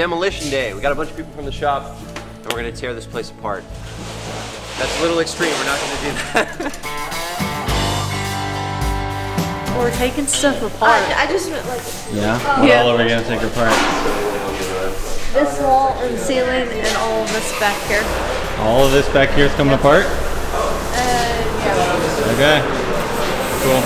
demolition day. We got a bunch of people from the shop, and we're gonna tear this place apart. That's a little extreme, we're not gonna do that. We're taking stuff apart. I just meant like... Yeah? What all are we gonna take apart? This wall and ceiling and all of this back here. All of this back here is coming apart? Yeah. Okay. Cool.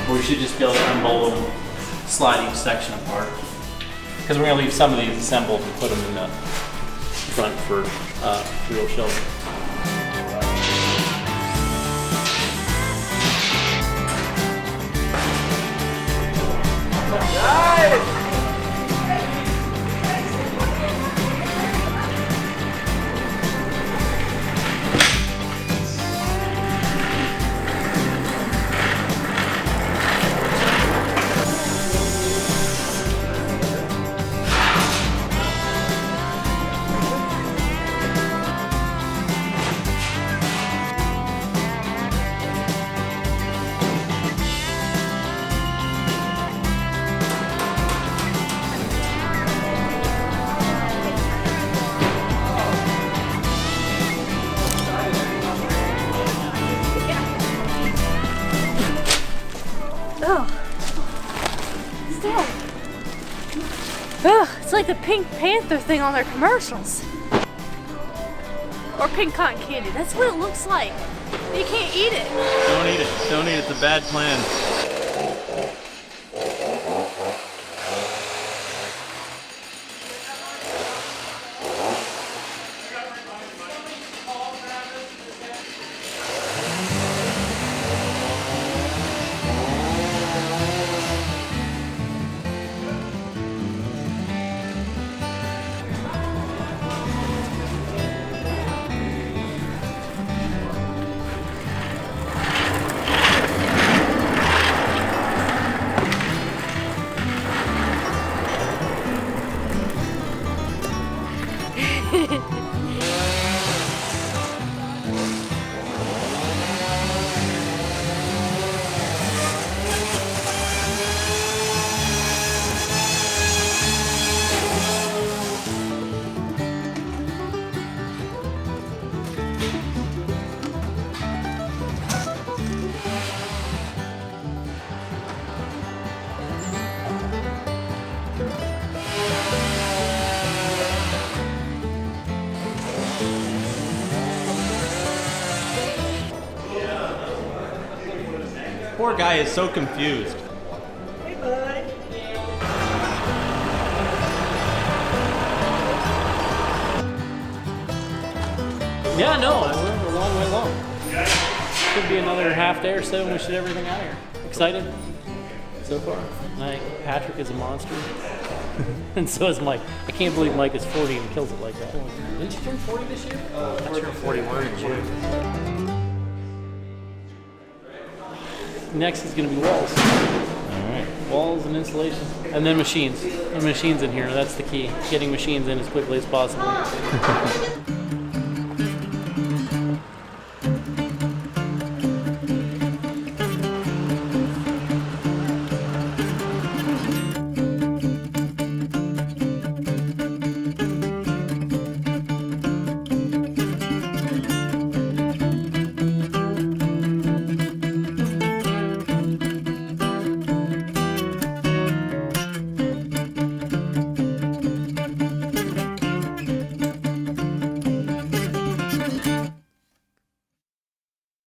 We should just be able to unbolt them, slide each section apart. Because we're going to leave some of these assembled and put them in the front for real shelving. Oh. Stop. Ugh, it's like the Pink Panther thing on their commercials. Or pink cotton candy. That's what it looks like. You can't eat it. Don't eat it. Don't eat it. It's a bad plan. Poor guy is so confused. Hey, bud. Yeah, no, we're a long way along. Should be another half day or so and we should have everything out of here. Excited so far. Patrick is a monster. And so is Mike. I can't believe Mike is 40 and kills it like that. Didn't you turn 40 this year? I turned 41 in June. Next is going to be walls. Alright. Walls and insulation. And then machines. And machines in here. That's the key. Getting machines in as quickly as possible.